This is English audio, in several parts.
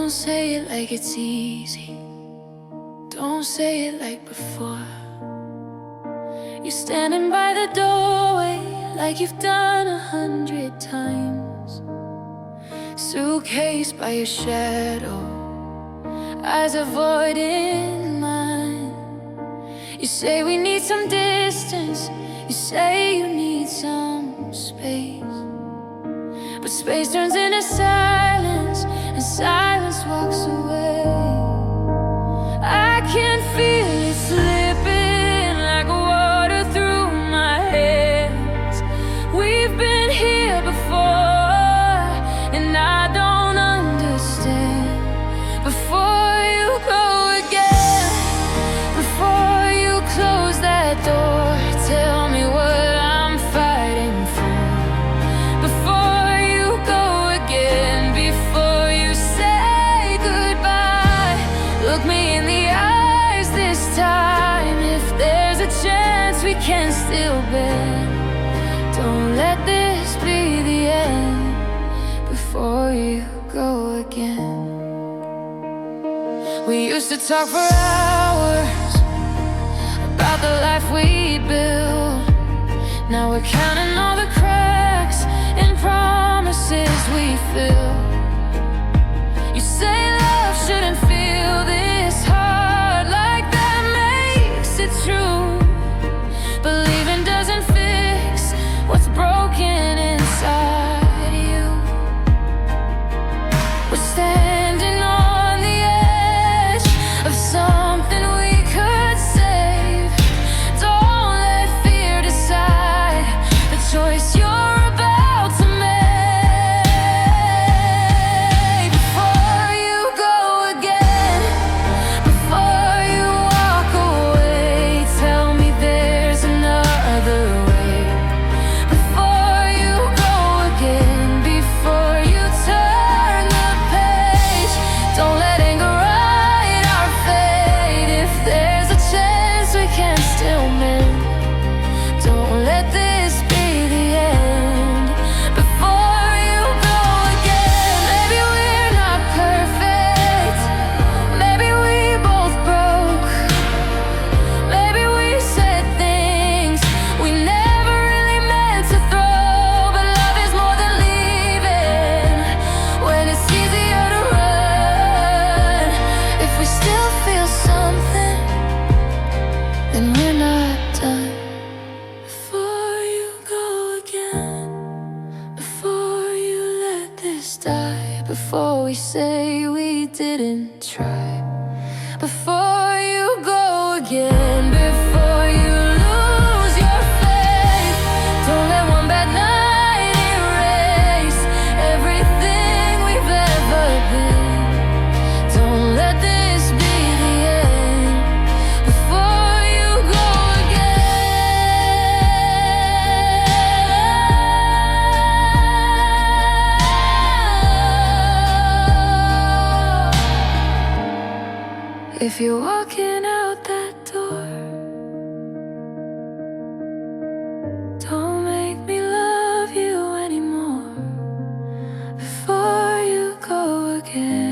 Don't say it like it's easy. Don't say it like before. You're standing by the doorway like you've done 100 times. Suitcase by your shadow, eyes avoiding mine. You say we need some distance, you say you need some space, but space turns into silence, and silence walks away. I can feel it slipping like water through my hands. We've been here before, and I don't understand. Before you go again, before you close that door, tell me what I'm fighting for. Before you go again, before you say goodbye, look me in the eyes this time. If there's a chance we can still bend, don't let this be the end. Before you go again. We used to talk for hours about the life we built. Now we're counting all the cracks and promises we fill. You say love shouldn't feel this hard, like that makes it true. Believing doesn't fix what's broken inside you. We're standing on the edge of something we could save. Don't let fear decide the choice you're about to make. Before you go again, before you walk away, tell me there's another way. Before you go again, before you turn the page, don't let anger ride our fate. If there's a chance we can still mend, don't let this be the end. Before you go again, maybe we're not perfect, maybe we both broke, maybe we said things we never really meant to throw. But love is more than leaving when it's easier to run. If we still feel something, then we're not done. Before you go again, before you let this die, before we say we didn't try, before you go again, before you lose your faith, don't let one bad night erase everything we've ever been. Don't let this be the end. Before you go again. If you're walking out that door, don't make me love you anymore. Before you go again.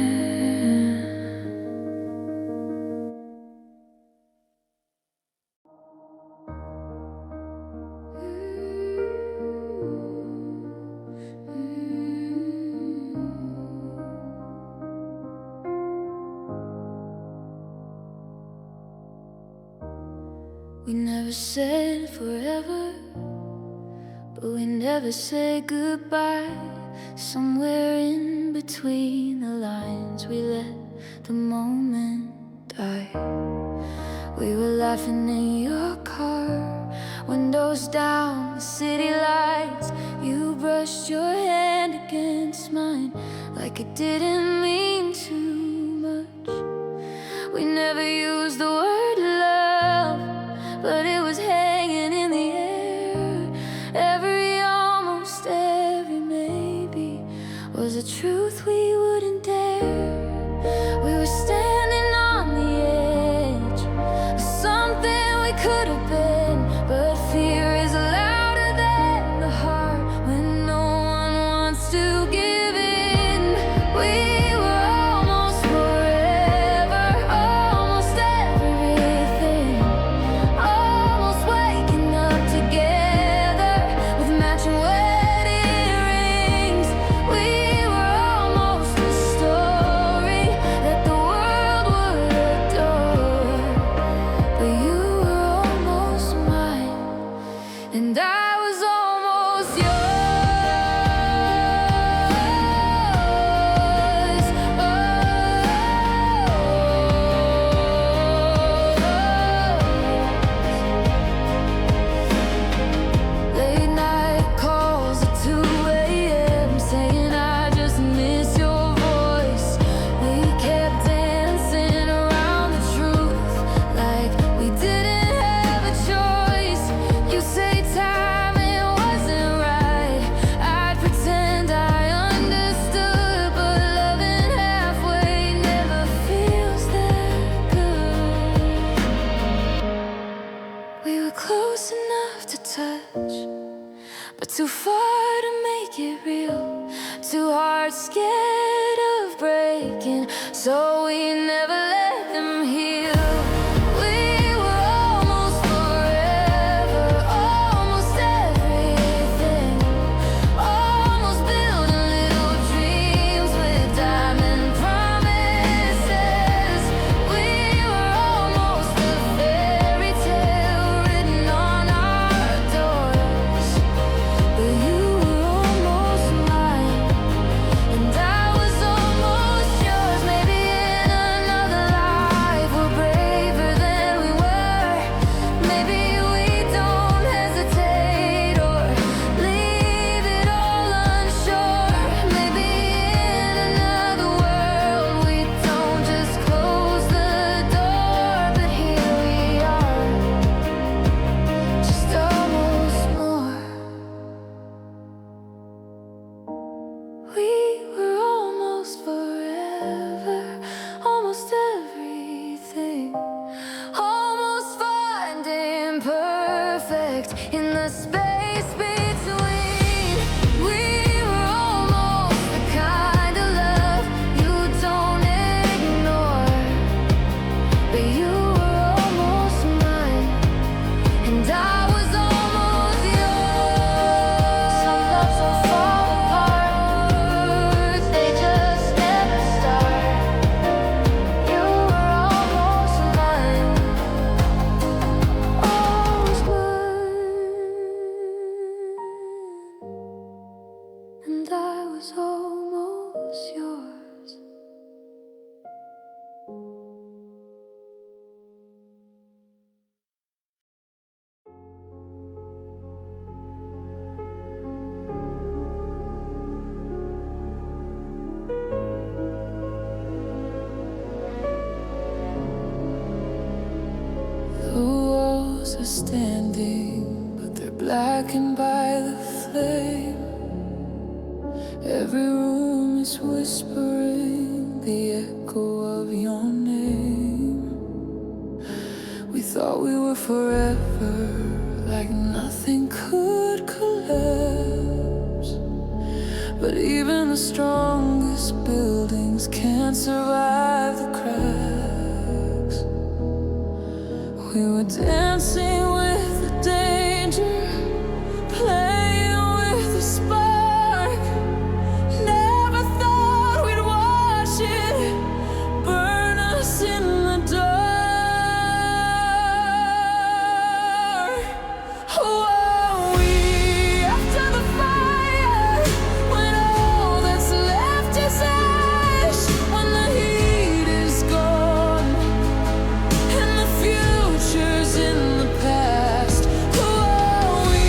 We never said forever, but we never said goodbye. Somewhere in between the lines, we let the moment die. We were laughing in your car, windows down, city lights. You brushed your hand against mine like it didn't mean too much. We never used the word love, but it was hanging in the air. Every almost, every maybe was a truth we wouldn't dare. We were standing on the edge of something we could have been, but fear is louder than the heart when no one wants to give in. We were pain, so we never let him heal. We were almost forever, almost everything, almost building little dreams with diamond promises. We were almost a fairy tale written on our doors, but you were almost mine, and I was almost yours. Maybe in another life we're braver than we were. Maybe we don't hesitate or leave it all unsure. Maybe in another world we don't just close the door, but here we are, just almost more. We were almost forever, almost everything, almost finding perfect in the space between. We were almost the kind of love you don't ignore, but you were almost mine, and I was almost yours. Some loves will fall apart, they just never start. You were almost mine, almost mine, and I was almost yours. The walls are standing, but they're blackened by the flame. Every room is whispering the echo of your name. We thought we were forever, like nothing could collapse. But even the strongest buildings can't survive the cracks. We were dancing with the danger, playing with the spark. Never thought we'd watch it burn us in the dark. Who are we after the fire, when all that's left is ash, when the heat is gone and the future's in the past? Who are we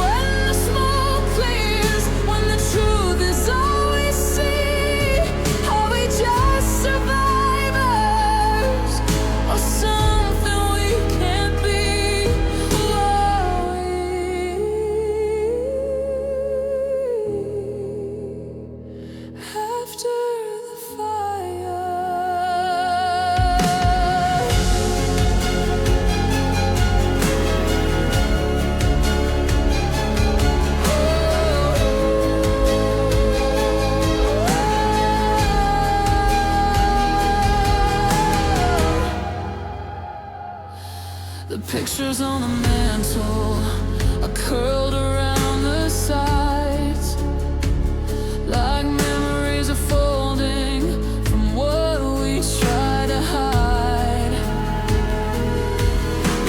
when the smoke clears, when the truth is all we see? Are we just survivors or something we can't be? Who are we after the fire? The pictures on the mantle are curled around the sides, like memories are folding from what we try to hide.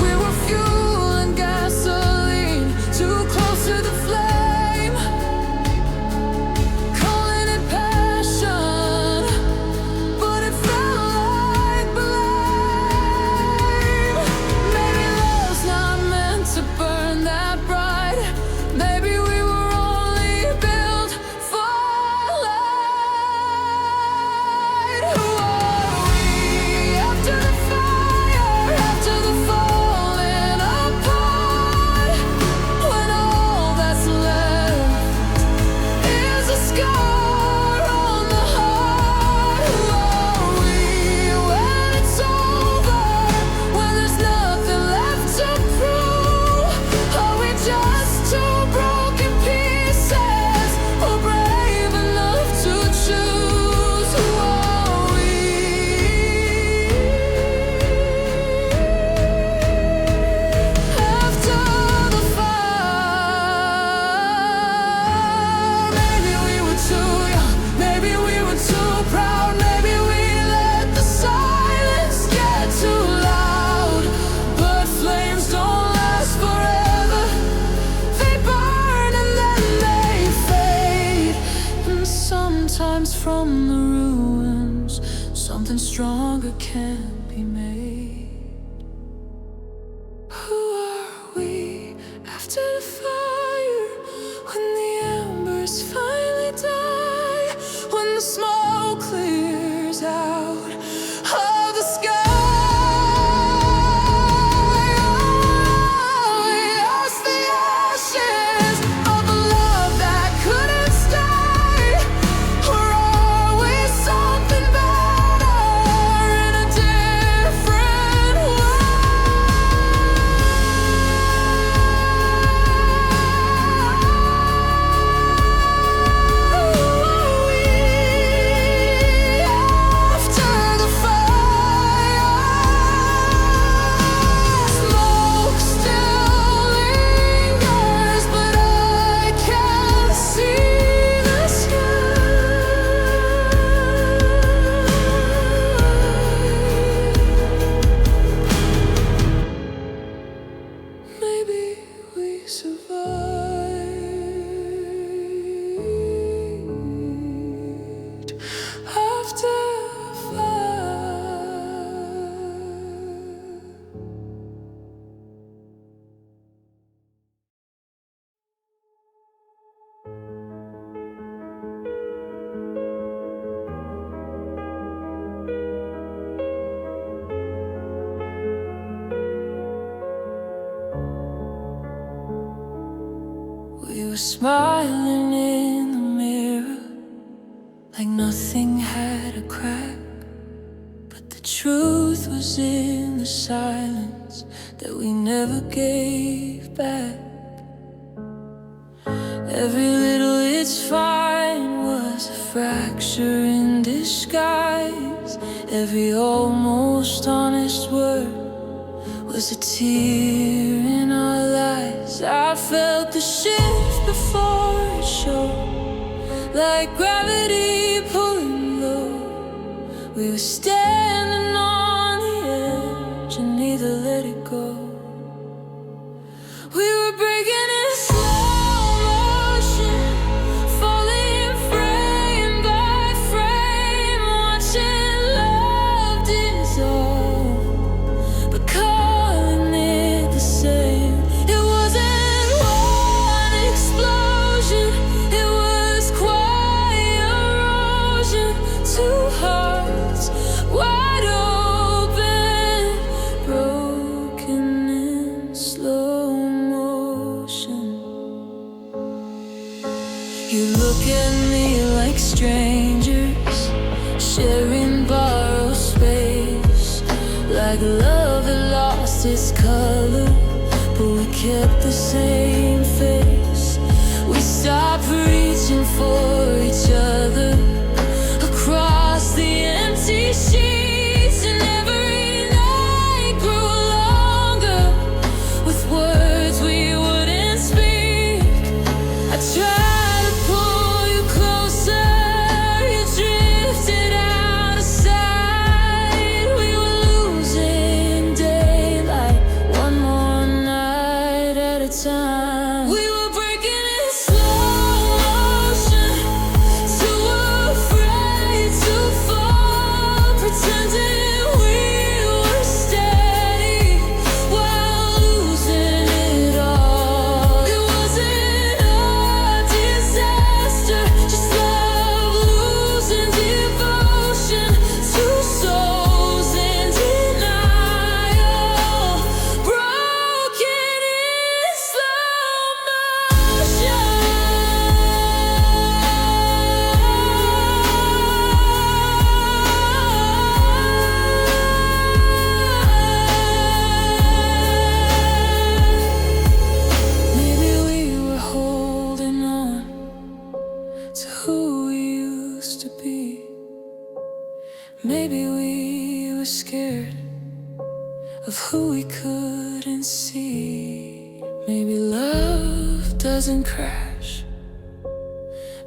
We were fuel and gasoline, too close to the flame, calling it passion, but it felt like blame. Maybe love's not meant to burn that bright. something stronger can't be made. Who are we after the fire? When the embers finally die, when the smoke clears out of the sky. We were smiling in the mirror like nothing had a crack, but the truth was in the silence that we never gave back. Every little "it's fine" was a fracture in disguise. Every almost honest word was a tear in our lives. I felt the shift before it showed, like gravity pulling low. We were standing on the edge and neither let it go. We were breaking in slow motion, falling frame by frame, watching love dissolve, but calling it the same. It wasn't one explosion, it was quiet erosion. Two hearts wide open, broken in slow motion. You look at me like strangers, sharing borrowed space, like love had lost its color, but we kept the same face. We stopped reaching for each other across the empty sheets, and every night grew longer with words we wouldn't speak. I tried to pull you closer, you drifted out of sight. We were losing daylight, one more night at a time. We were breaking in slow motion, too afraid to fall, pretending we were steady while losing it all. It wasn't a disaster, just love losing devotion, two souls in denial, broken in slow motion. Maybe we were holding on to who we used to be. Maybe we were scared of who we couldn't see. Maybe love doesn't crash,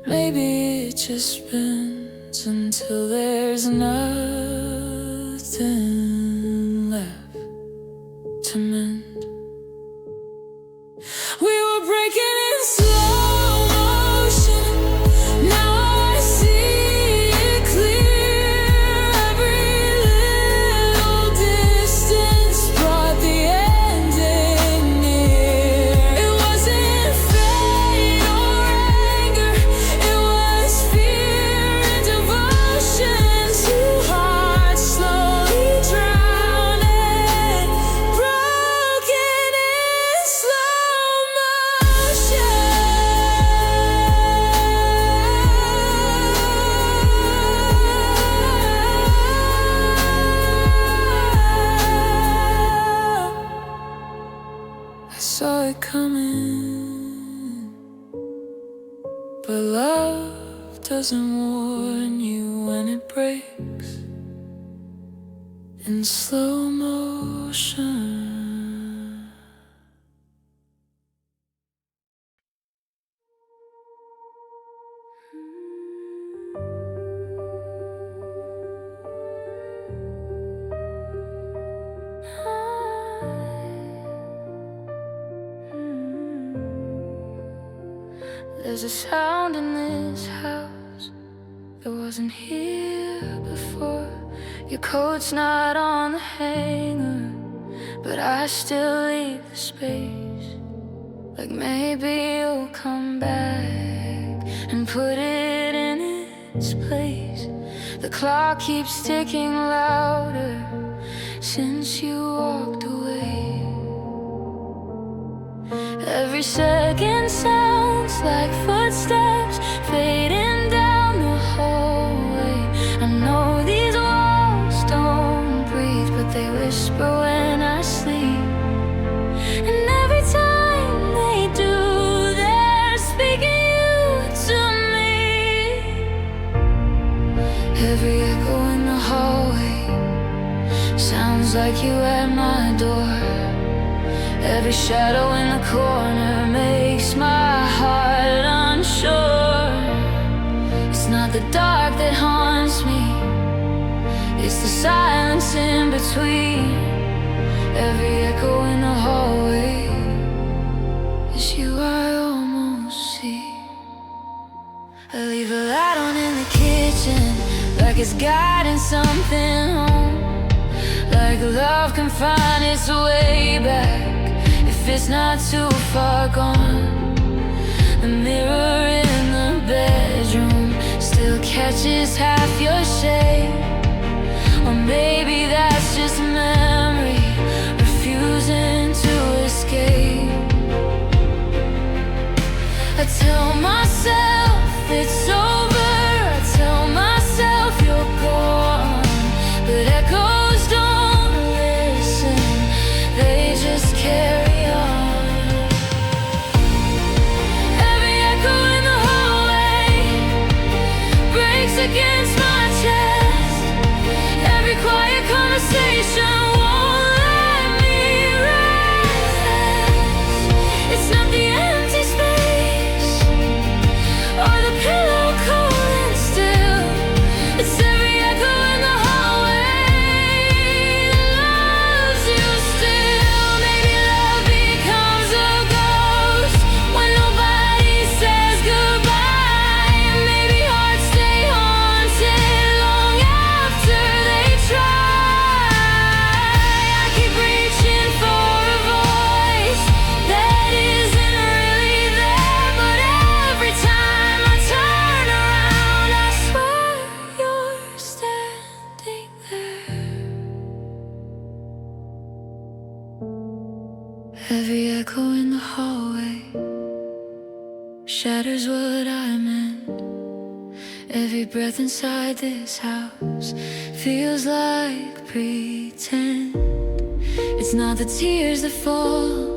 maybe it just bends until there's nothing left to mend. We were breaking in slow motion, now I see it clear. Every coming, but love doesn't warn you when it breaks in slow motion. There's a sound in this house that wasn't here before. Your coat's not on the hanger, but I still leave the space. Like maybe you'll come back and put it in its place. The clock keeps ticking louder since you walked away. Every second sounds like footsteps fading down the hallway. I know these walls don't breathe, but they whisper when I sleep. And every time they do, they're speaking you to me. Every echo in the hallway sounds like you at my door. Every shadow in the corner makes my heart unsure. It's not the dark that haunts me, it's the silence in between. Every echo in the hallway is you I almost see. I leave a light on in the kitchen, like it's guiding something home. Like love can find its way back if it's not too far gone. The mirror in the bedroom still catches half your shape. Or maybe that's just memory refusing to escape. I tell myself it's over, I tell myself you're gone, but echoes don't listen, they just carry. Against my chest, every quiet conversation won't let me rest. It's not the empty space or the pillow cold and still. It's every echo in the hallway that loves you still. Maybe love becomes a ghost when nobody says goodbye. And maybe hearts stay long after they try. I keep reaching for a voice that isn't really there, but every time I turn around, I swear you're standing there. Every echo in the hallway shatters what I meant. Every breath inside this house feels like pretend. It's not the tears that fall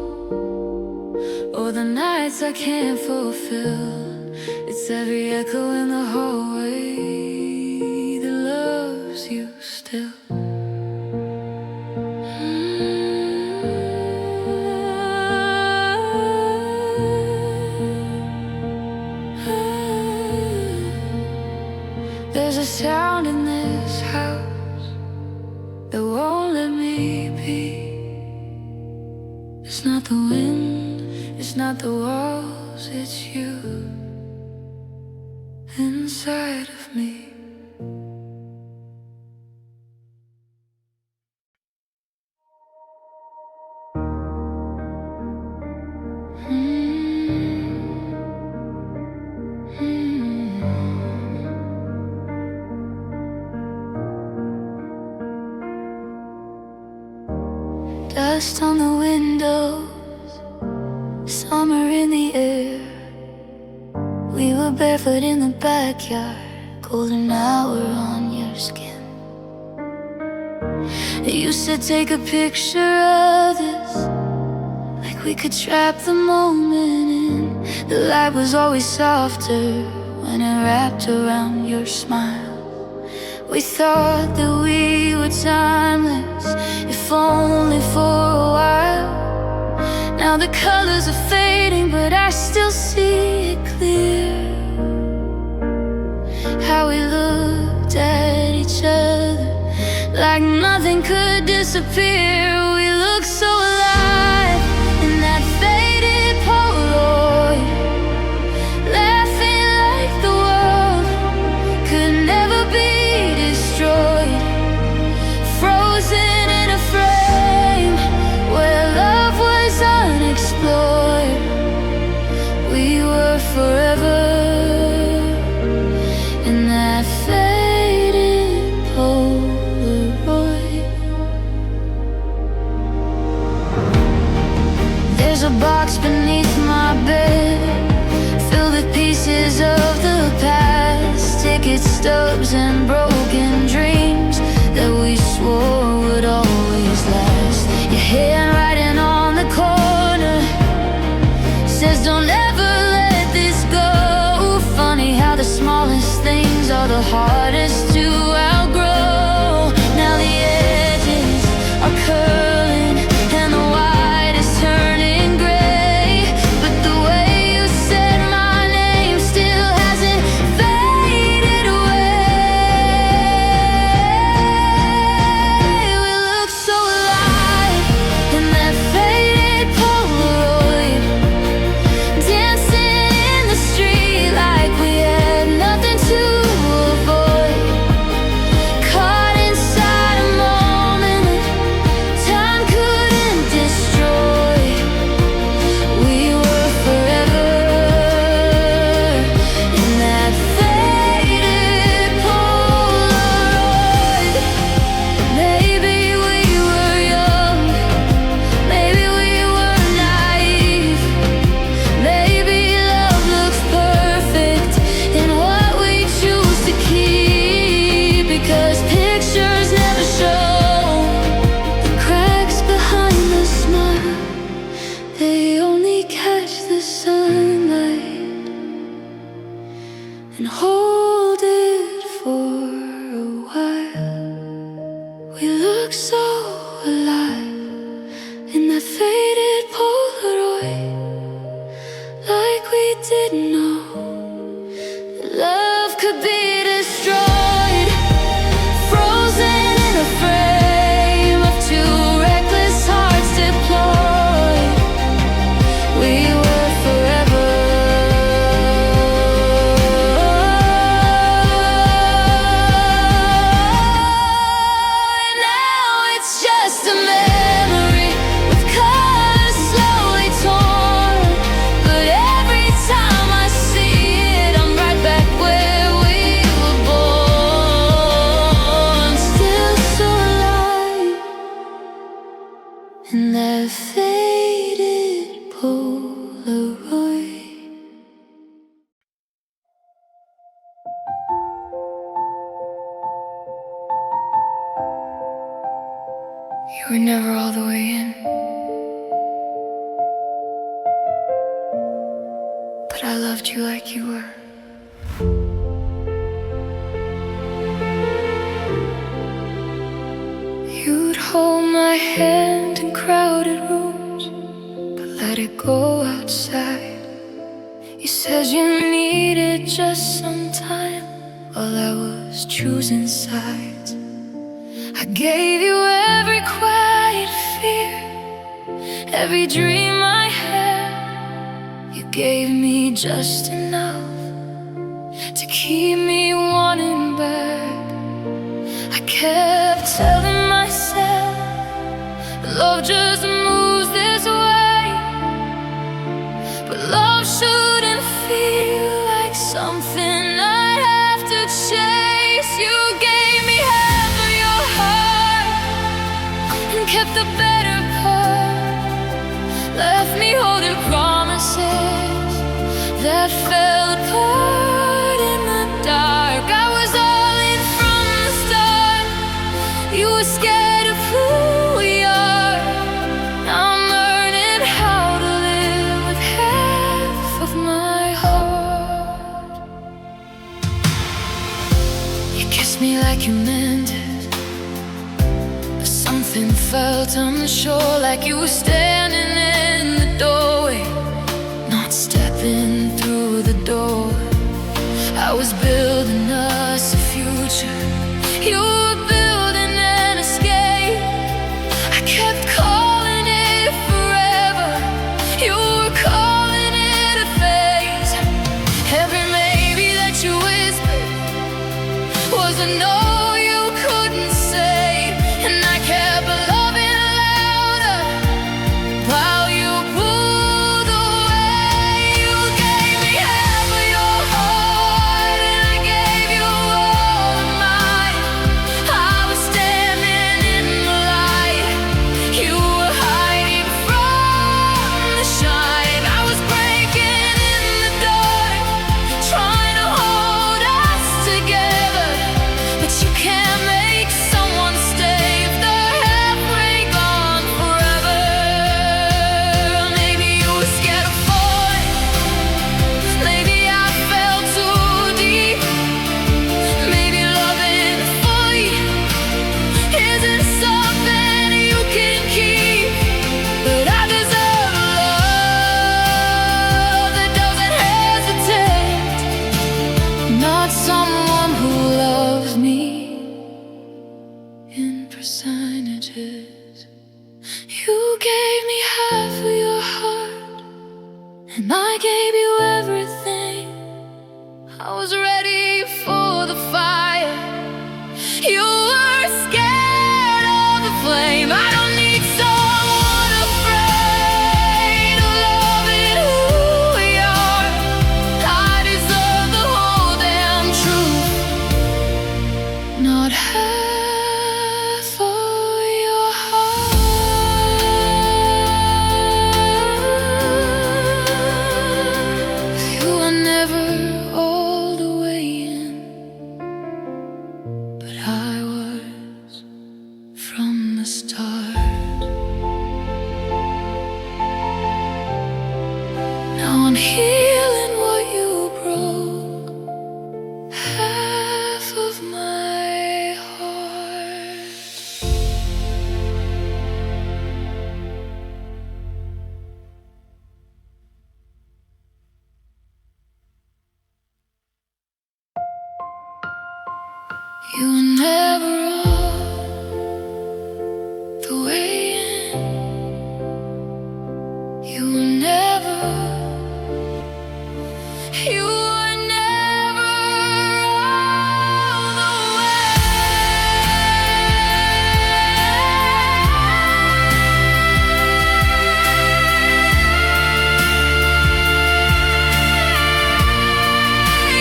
or the nights I can't fulfill. It's every echo in the hallway that loves you still. There's a sound in this house that won't let me be. It's not the wind, it's not the walls, it's you inside of me. Dust on the windows, summer in the air. We were barefoot in the backyard, golden hour on your skin. You said take a picture of this, like we could trap the moment in. The light was always softer when it wrapped around your smile. We thought that we were timeless, if only for a while. Now the colors are fading, but I still see it clear. How we looked at each other like nothing could disappear. We looked so alive in that faded Polaroid, laughing like the world could never be destroyed, frozen in a frame where love was unexplored. We were forever in that faded Polaroid. There's a box beneath my bed filled with pieces of the past, ticket stubs and broken dreams that we swore would always last. Your handwriting on the corner says don't ever let this go. Funny how the smallest things are the hardest to outgrow. Now the edges are curling and the white is turning gray, but the way you said my name still hasn't faded away. We look so alive in that faded Polaroid, dancing in the street like we had nothing to avoid, caught inside a moment time couldn't destroy. We were forever in that faded Polaroid. Maybe we were young, maybe we were naive, maybe love looks perfect in what we choose to keep, because pictures never show the cracks behind the smile. They only catch the sunlight and hold it for a while. We look so alive in that faded Polaroid, like we didn't know that love could be destroyed, frozen in a frame of two reckless hearts deployed. We were forever. And now it's just a memory with colors slowly torn, but every time I see it, I'm right back where we were born. Still so alive in that faded Polaroid. You were never all the way in, but I loved you like you were. You'd hold my hand in crowded rooms, but let it go outside. You said you needed just some time while I was choosing sides. I gave you every quiet fear, every dream I had. You gave me just enough to keep me wanting back. I kept telling myself love just moves this way, but love shouldn't feel like something I'd have to chase. You gave me half of your heart and kept the better part, left me holding promises that fell apart in the dark. I was all in from the start. You were scared of who we are. Now I'm learning how to you meant it, but something felt unsure, like you were standing in the doorway, not stepping through the door. I was building us a future, you were building an escape. I kept calling it forever, you were calling it a phase. Every maybe that you whispered was a no you couldn't say, and I kept loving louder while you pulled away. You gave me half of your heart, and I gave you all of mine. I was standing in the light, you were hiding from the shine. I was breaking in the dark, trying to hold us together, but you can't make someone stay if they're halfway gone forever. Maybe you were scared of falling, maybe I fell too deep, maybe loving fully isn't something you can keep. But I deserve a love that doesn't hesitate, not someone who loves me in percentages. You gave me half of your heart, and I gave you everything. I was ready for the fire, you were scared of the flame. I don't need someone afraid of loving who we are. I deserve the whole damn truth, not half of your heart. You were never all the way in, but I was from the start. Now I'm healing what you broke, half of my heart. You were never all the way in, you were never, you were never all the way.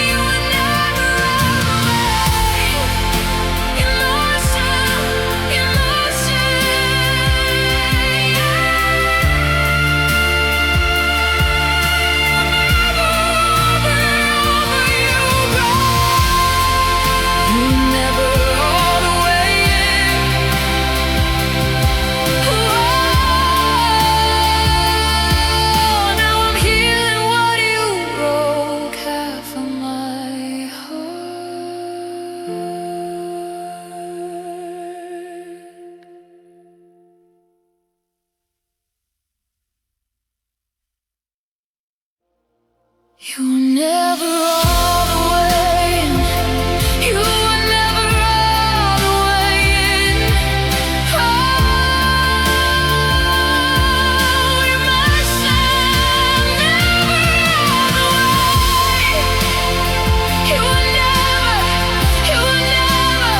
You were never all the way. Emotion, emotion, you never all the way in. Now I'm healing what you broke, half of my heart. You were never all the way in. You were never all the way in. Oh, emotion, never all the way. You were never, you were never,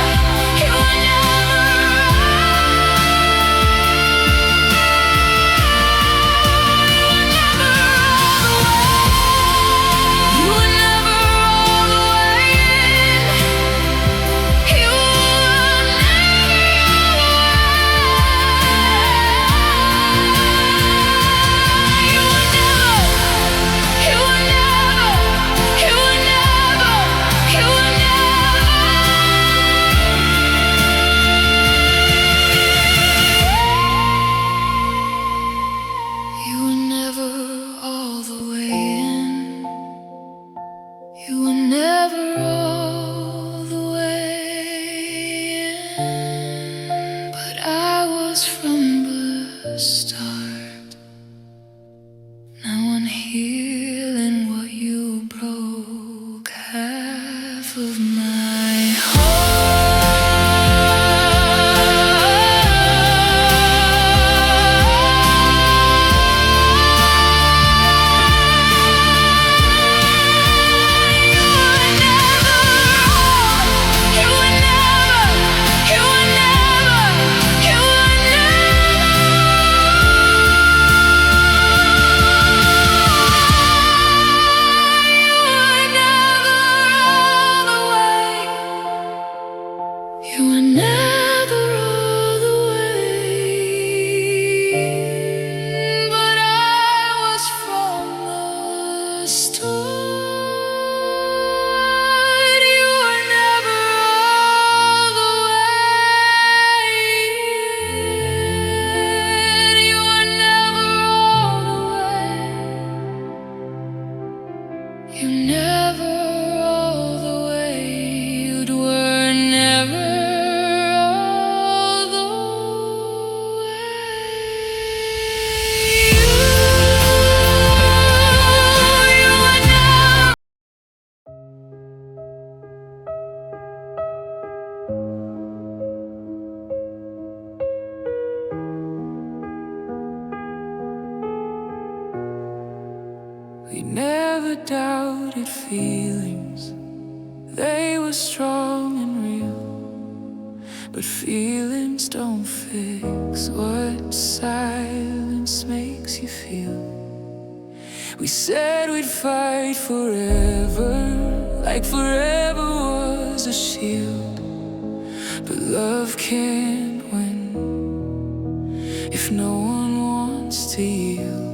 you were never all the way. You were never was from the start. Now I'm healing what you broke, half of my heart. We never doubted feelings, they were strong and real. But feelings don't fix what silence makes you feel. We said we'd fight forever, like forever was a shield. But love can't win if no one wants to yield.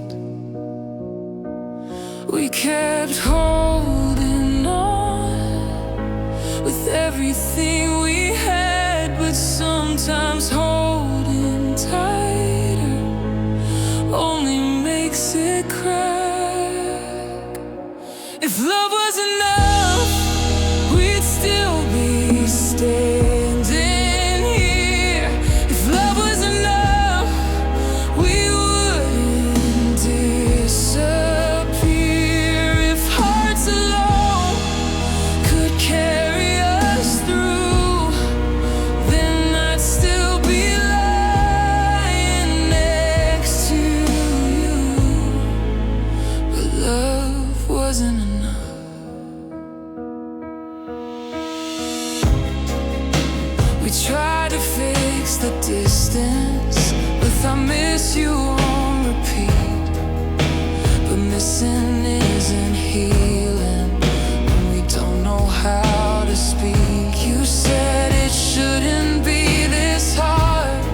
We kept holding on with everything we had, but sometimes holding tighter only makes it crack. If love was enough, we'd still be standing here. If love was enough, we wouldn't disappear. Try to fix the distance with I miss you on repeat, but missing isn't healing when we don't know how to speak. You said it shouldn't be this hard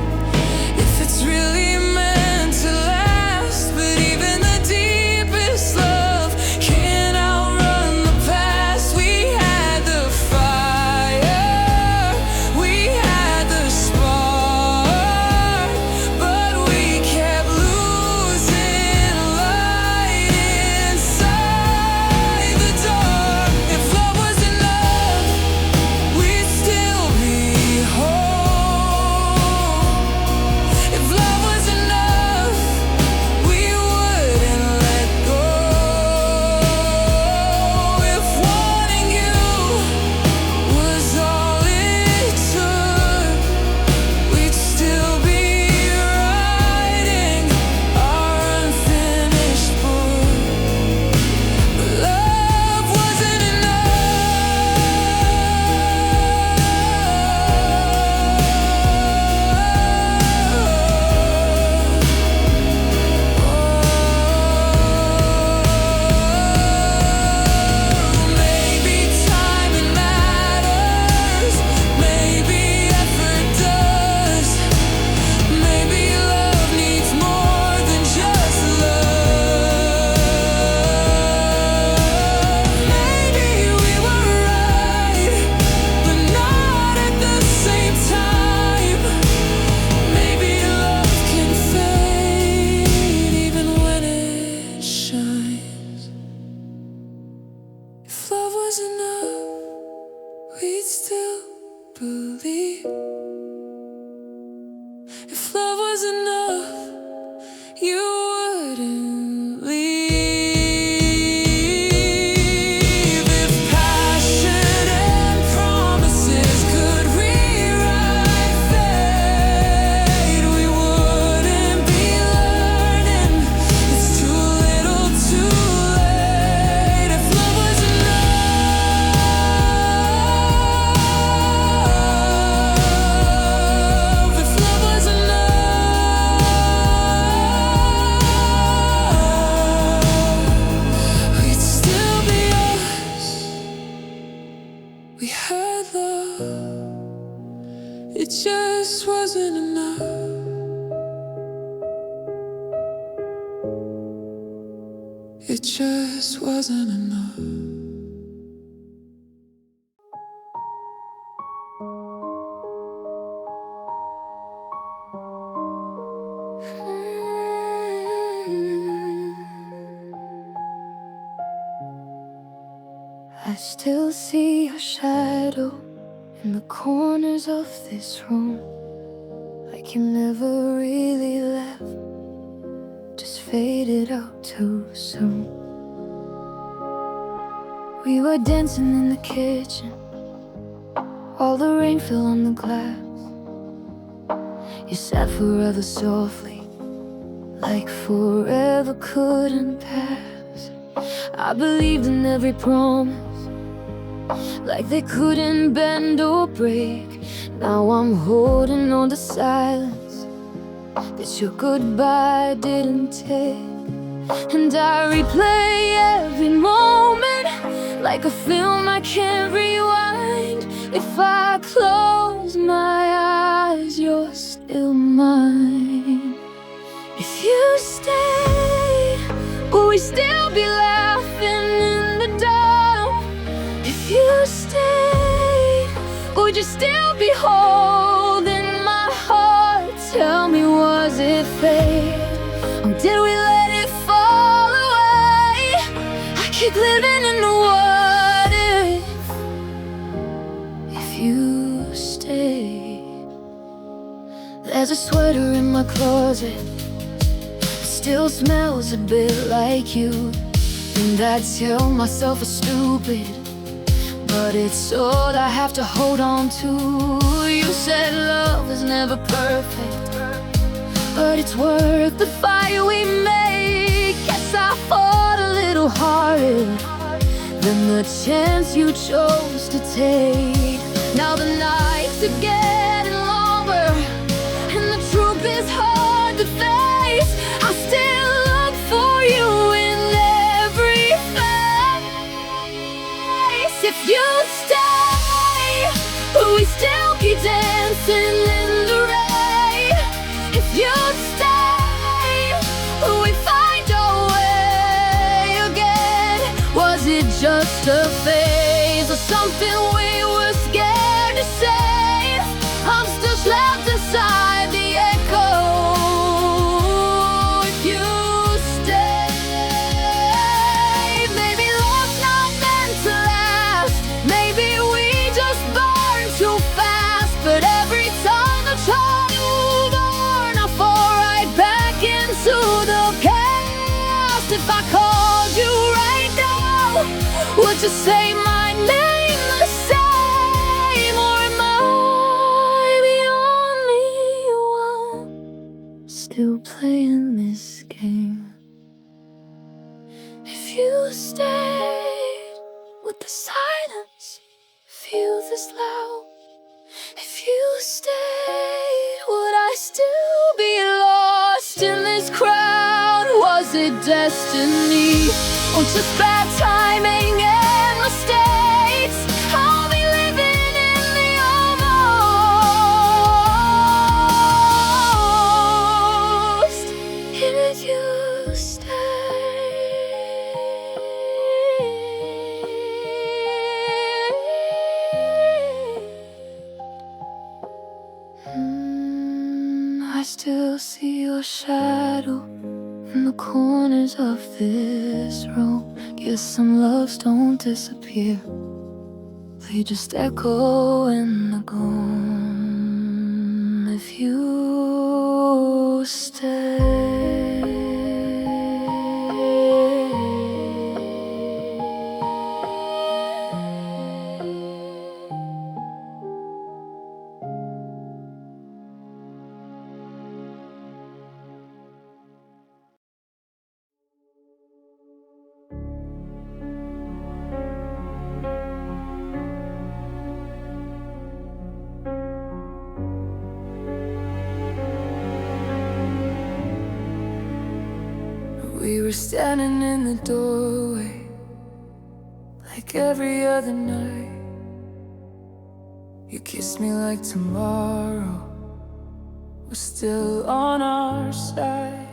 if it's really meant to last, but even the deepest love can't outrun the past. We had the fire, we had the spark, but we kept was enough, you wouldn't leave. If passion and promises could rewrite fate, we wouldn't be learning. It's too little, too late. If love was enough, if love was enough, we'd still be us. We had love, it just wasn't enough. It just wasn't enough. I still see your shadow in the corners of this room, like you never really left, just faded out too soon. We were dancing in the kitchen, all the rain fell on the glass. You said forever softly, like forever couldn't pass. I believed in every promise, like they couldn't bend or break. Now I'm holding on to silence that your goodbye didn't take. And I replay every moment like a film I can't rewind. If I close my eyes, you're still mine. If you stayed, will we still be laughing in the dark? If you stayed, would you still be holding my heart? Tell me, was it fate, or did we let it fall away? I keep living in the what if you stayed. There's a sweater in my closet, it still smells a bit like you, and I tell myself it's stupid, but it's all I have to hold on to. You said love is never perfect, but it's worth the fire we make. Guess I fought a little harder than the chance you chose to take. Now the nights are getting longer, and the truth is hard to face. I still look for you in every face. If you stay, will we still be dancing in the rain? If you stay, will we find our way again? Was it just a phase, or something we were scared to say? I'm still trapped inside the echo. If you stay, maybe love's not meant to last. Maybe we just burn too fast. But every time I try to move on, I fall right back into the past. If I called you right now, would you say my name the same? Or am I the only one still playing this game? If you stayed, would the silence feel this loud? If you stayed, would I still be lost in this crowd? Was it destiny, or just bad timing and mistakes? I'll be living in the almost. And if you I still see your shadow in the corners of this room. Guess some loves don't disappear, they just echo in the gloom. If you will stay. We were standing in the doorway like every other night. You kissed me like tomorrow was still on our side.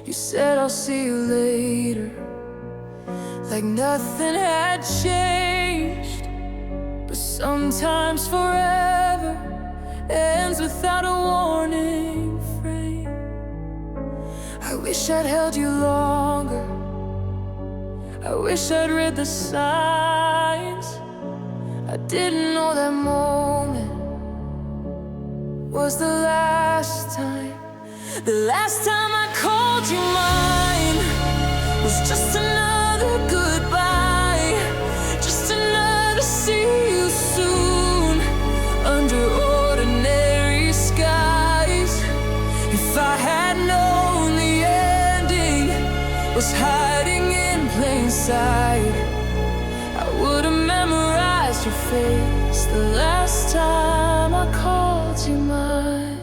You said I'll see you later, like nothing had changed. But sometimes forever ends without a warning frame. I wish I'd held you longer, I wish I'd read the signs. I didn't know that moment was the last time. The last time I called you mine was just another goodbye, just another see you soon under ordinary skies. If I had known the ending was hiding in plain sight, I would have memorized your face the last time I called you mine.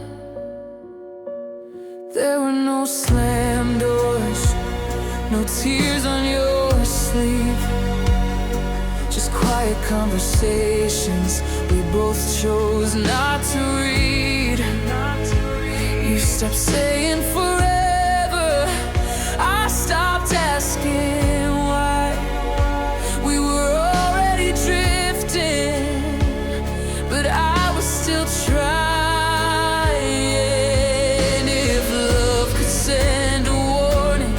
There were no slammed doors, no tears on your sleeve, just quiet conversations we both chose not to read. You stopped saying forever, I stopped asking why. We were already drifting, but I was still trying. If love could send a warning,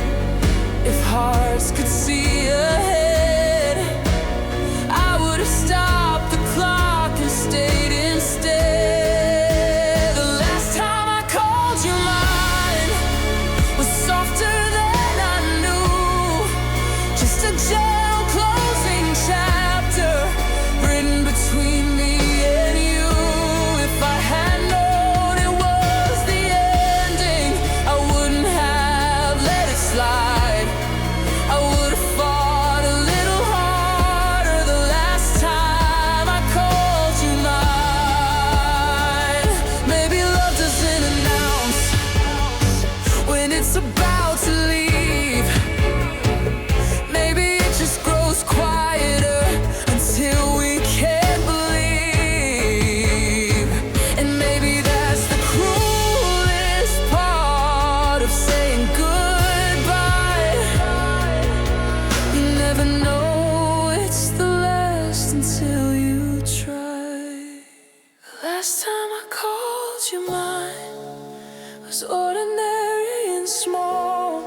if hearts could see ahead, I would have stopped the clock and stayed instead. The last time I called you mine was softer than I knew, just a gentle closing chapter written between me and you. If I had known it was the ending, I wouldn't have let it slide. I would have fought a little harder the last time I called you mine. Maybe love doesn't announce when it's about to leave. Maybe it just grows quieter until we can't believe. And maybe that's the cruelest part of saying goodbye. You never know it's the last until you try. The last time I called you mine was ordinary and small.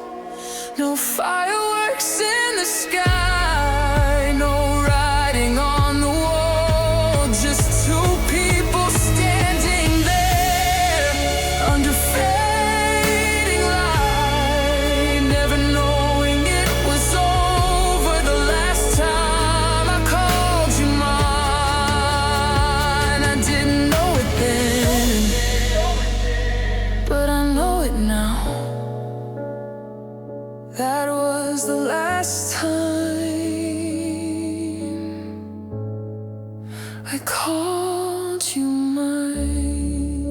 No fireworks in the sky, no writing on the wall, just two people standing there under fading light, never knowing it was over the last time I called you mine. I didn't know it then, but I know it now. That was the last time I called you mine.